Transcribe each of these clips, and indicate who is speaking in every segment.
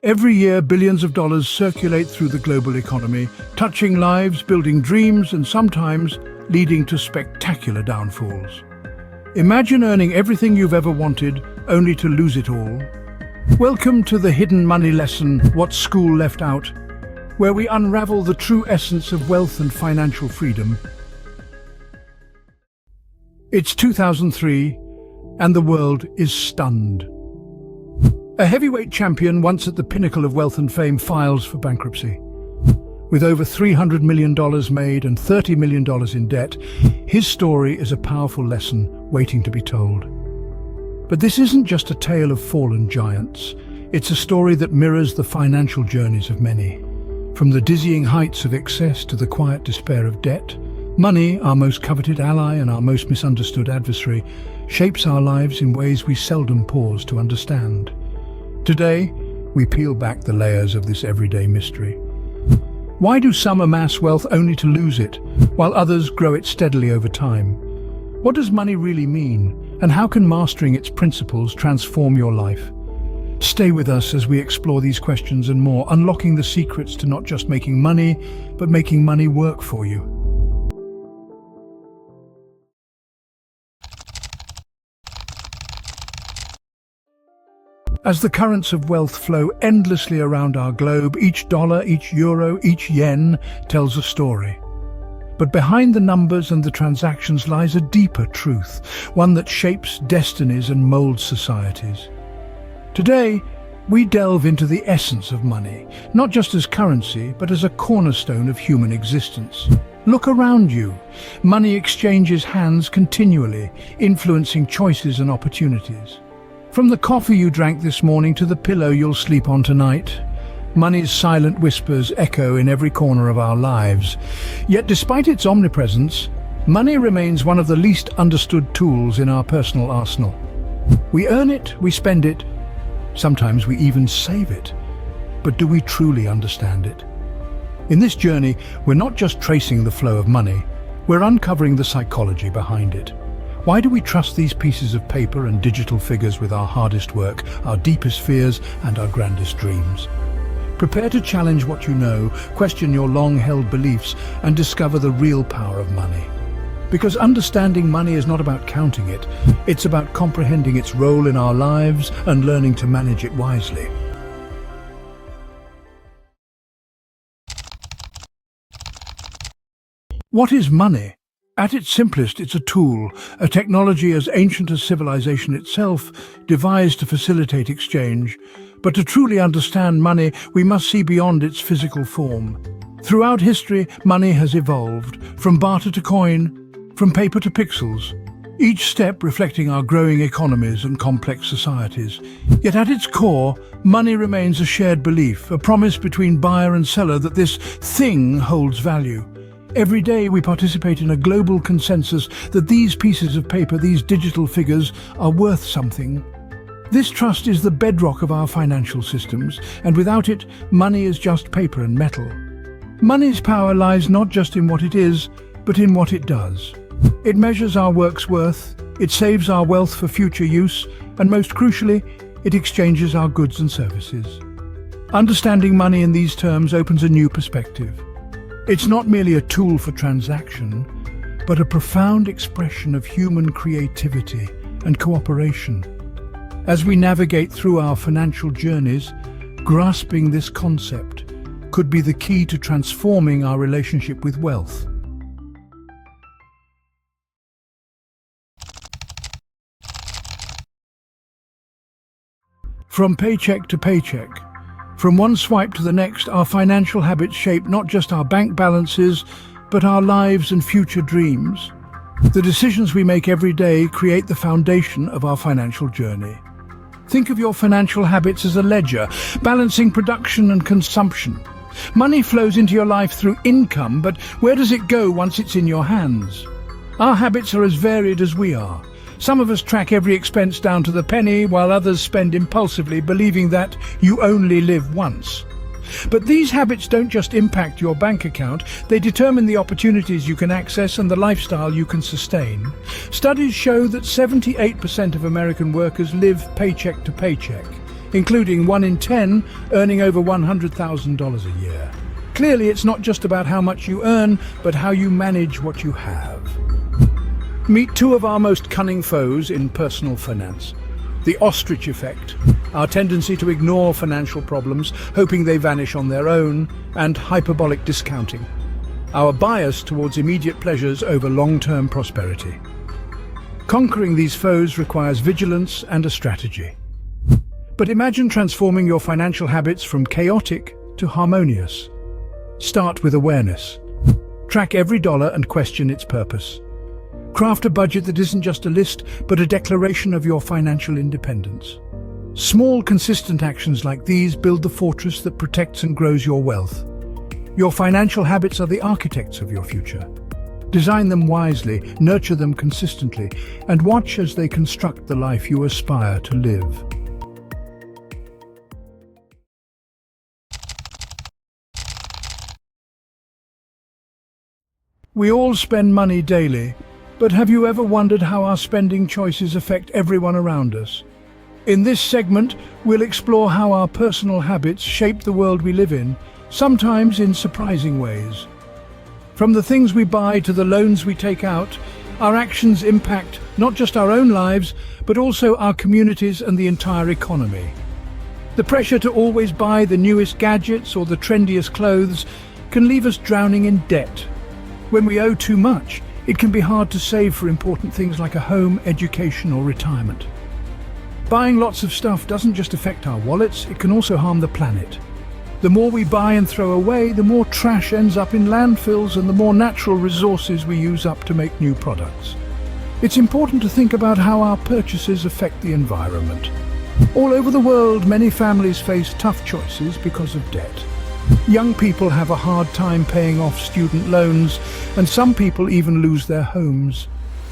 Speaker 1: Every year, billions of dollars circulate through the global economy, touching lives, building dreams, and sometimes leading to spectacular downfalls. Imagine earning everything you've ever wanted, only to lose it all. Welcome to the Hidden Money Lesson, What School Left Out, where we unravel the true essence of wealth and financial freedom. It's 2003, and the world is stunned. A heavyweight champion, once at the pinnacle of wealth and fame, files for bankruptcy. With over $300 million made and $30 million in debt, his story is a powerful lesson waiting to be told. But this isn't just a tale of fallen giants. It's a story that mirrors the financial journeys of many. From the dizzying heights of excess to the quiet despair of debt, money, our most coveted ally and our most misunderstood adversary, shapes our lives in ways we seldom pause to understand. Today, we peel back the layers of this everyday mystery. Why do some amass wealth only to lose it, while others grow it steadily over time? What does money really mean, and how can mastering its principles transform your life? Stay with us as we explore these questions and more, unlocking the secrets to not just making money, but making money work for you. As the currents of wealth flow endlessly around our globe, each dollar, each euro, each yen tells a story. But behind the numbers and the transactions lies a deeper truth, one that shapes destinies and molds societies. Today, we delve into the essence of money, not just as currency, but as a cornerstone of human existence. Look around you. Money exchanges hands continually, influencing choices and opportunities. From the coffee you drank this morning to the pillow you'll sleep on tonight, money's silent whispers echo in every corner of our lives. Yet despite its omnipresence, money remains one of the least understood tools in our personal arsenal. We earn it, we spend it, sometimes we even save it. But do we truly understand it? In this journey, we're not just tracing the flow of money, we're uncovering the psychology behind it. Why do we trust these pieces of paper and digital figures with our hardest work, our deepest fears, and our grandest dreams? Prepare to challenge what you know, question your long-held beliefs, and discover the real power of money. Because understanding money is not about counting it, it's about comprehending its role in our lives and learning to manage it wisely. What is money? At its simplest, it's a tool, a technology as ancient as civilization itself, devised to facilitate exchange. But to truly understand money, we must see beyond its physical form. Throughout history, money has evolved, from barter to coin, from paper to pixels, each step reflecting our growing economies and complex societies. Yet at its core, money remains a shared belief, a promise between buyer and seller that this thing holds value. Every day we participate in a global consensus that these pieces of paper, these digital figures, are worth something. This trust is the bedrock of our financial systems, and without it, money is just paper and metal. Money's power lies not just in what it is, but in what it does. It measures our work's worth, it saves our wealth for future use, and most crucially, it exchanges our goods and services. Understanding money in these terms opens a new perspective. It's not merely a tool for transaction, but a profound expression of human creativity and cooperation. As we navigate through our financial journeys, grasping this concept could be the key to transforming our relationship with wealth. From paycheck to paycheck, from one swipe to the next, our financial habits shape not just our bank balances, but our lives and future dreams. The decisions we make every day create the foundation of our financial journey. Think of your financial habits as a ledger, balancing production and consumption. Money flows into your life through income, but where does it go once it's in your hands? Our habits are as varied as we are. Some of us track every expense down to the penny, while others spend impulsively, believing that you only live once. But these habits don't just impact your bank account, they determine the opportunities you can access and the lifestyle you can sustain. Studies show that 78% of American workers live paycheck to paycheck, including 1 in 10 earning over $100,000 a year. Clearly, it's not just about how much you earn, but how you manage what you have. Meet two of our most cunning foes in personal finance. The ostrich effect, our tendency to ignore financial problems, hoping they vanish on their own, and hyperbolic discounting, our bias towards immediate pleasures over long-term prosperity. Conquering these foes requires vigilance and a strategy. But imagine transforming your financial habits from chaotic to harmonious. Start with awareness. Track every dollar and question its purpose. Craft a budget that isn't just a list, but a declaration of your financial independence. Small, consistent actions like these build the fortress that protects and grows your wealth. Your financial habits are the architects of your future. Design them wisely, nurture them consistently, and watch as they construct the life you aspire to live. We all spend money daily, but have you ever wondered how our spending choices affect everyone around us? In this segment, we'll explore how our personal habits shape the world we live in, sometimes in surprising ways. From the things we buy to the loans we take out, our actions impact not just our own lives, but also our communities and the entire economy. The pressure to always buy the newest gadgets or the trendiest clothes can leave us drowning in debt. When we owe too much, it can be hard to save for important things like a home, education, or retirement. Buying lots of stuff doesn't just affect our wallets, it can also harm the planet. The more we buy and throw away, the more trash ends up in landfills and the more natural resources we use up to make new products. It's important to think about how our purchases affect the environment. All over the world, many families face tough choices because of debt. Young people have a hard time paying off student loans, and some people even lose their homes.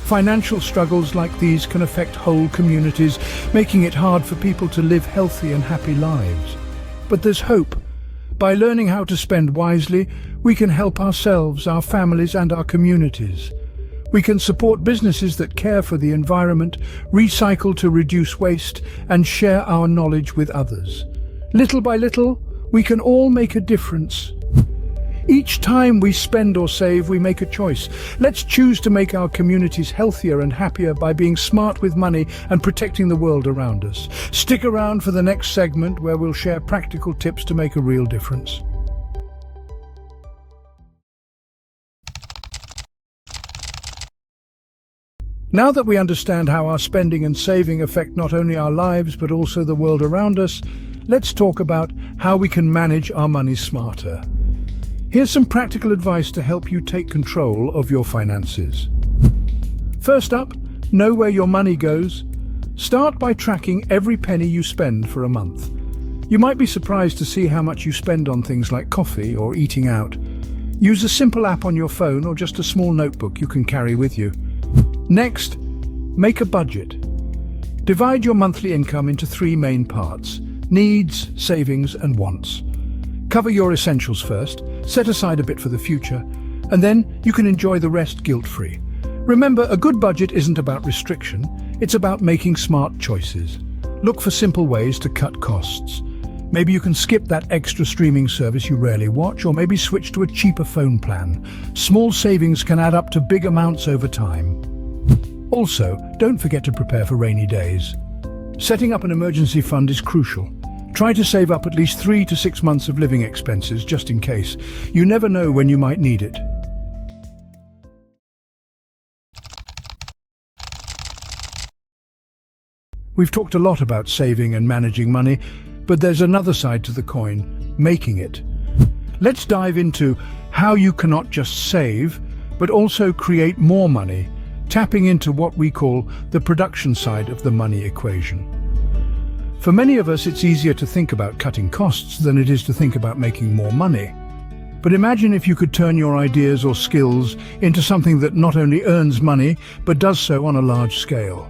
Speaker 1: Financial struggles like these can affect whole communities, making it hard for people to live healthy and happy lives. But there's hope. By learning how to spend wisely, we can help ourselves, our families, and our communities. We can support businesses that care for the environment, recycle to reduce waste, and share our knowledge with others. Little by little, we can all make a difference. Each time we spend or save, we make a choice. Let's choose to make our communities healthier and happier by being smart with money and protecting the world around us. Stick around for the next segment where we'll share practical tips to make a real difference. Now that we understand how our spending and saving affect not only our lives but also the world around us, let's talk about how we can manage our money smarter. Here's some practical advice to help you take control of your finances. First up, know where your money goes. Start by tracking every penny you spend for a month. You might be surprised to see how much you spend on things like coffee or eating out. Use a simple app on your phone or just a small notebook you can carry with you. Next, make a budget. Divide your monthly income into 3 main parts: needs, savings, and wants. Cover your essentials first, set aside a bit for the future, and then you can enjoy the rest guilt-free. Remember, a good budget isn't about restriction, it's about making smart choices. Look for simple ways to cut costs. Maybe you can skip that extra streaming service you rarely watch, or maybe switch to a cheaper phone plan. Small savings can add up to big amounts over time. Also, don't forget to prepare for rainy days. Setting up an emergency fund is crucial. Try to save up at least 3 to 6 months of living expenses just in case. You never know when you might need it. We've talked a lot about saving and managing money, but there's another side to the coin: making it. Let's dive into how you can not just save, but also create more money, tapping into what we call the production side of the money equation. For many of us, it's easier to think about cutting costs than it is to think about making more money. But imagine if you could turn your ideas or skills into something that not only earns money, but does so on a large scale.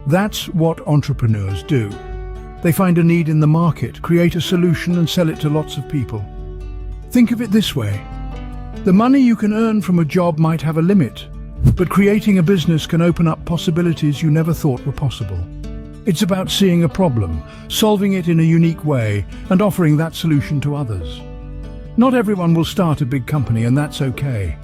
Speaker 1: That's what entrepreneurs do. They find a need in the market, create a solution, and sell it to lots of people. Think of it this way. The money you can earn from a job might have a limit, but creating a business can open up possibilities you never thought were possible. It's about seeing a problem, solving it in a unique way, and offering that solution to others. Not everyone will start a big company, and that's okay.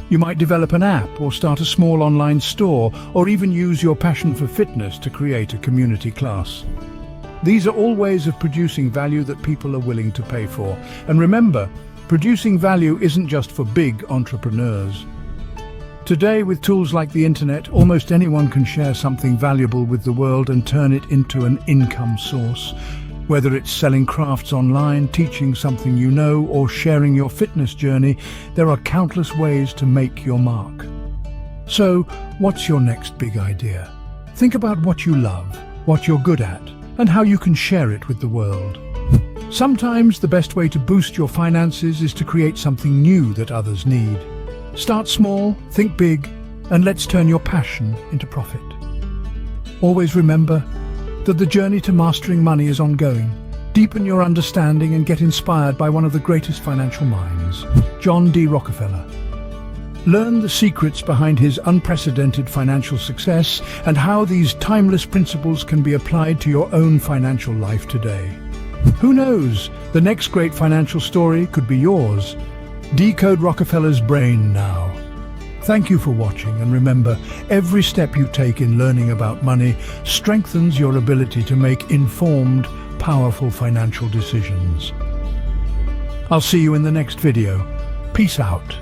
Speaker 1: You might develop an app or start a small online store, or even use your passion for fitness to create a community class. These are all ways of producing value that people are willing to pay for. And remember, producing value isn't just for big entrepreneurs. Today, with tools like the internet, almost anyone can share something valuable with the world and turn it into an income source. Whether it's selling crafts online, teaching something you know, or sharing your fitness journey, there are countless ways to make your mark. So, what's your next big idea? Think about what you love, what you're good at, and how you can share it with the world. Sometimes the best way to boost your finances is to create something new that others need. Start small, think big, and let's turn your passion into profit. Always remember that the journey to mastering money is ongoing. Deepen your understanding and get inspired by one of the greatest financial minds, John D. Rockefeller. Learn the secrets behind his unprecedented financial success and how these timeless principles can be applied to your own financial life today. Who knows, the next great financial story could be yours. Decode Rockefeller's brain now. Thank you for watching, and remember, every step you take in learning about money strengthens your ability to make informed, powerful financial decisions. I'll see you in the next video. Peace out.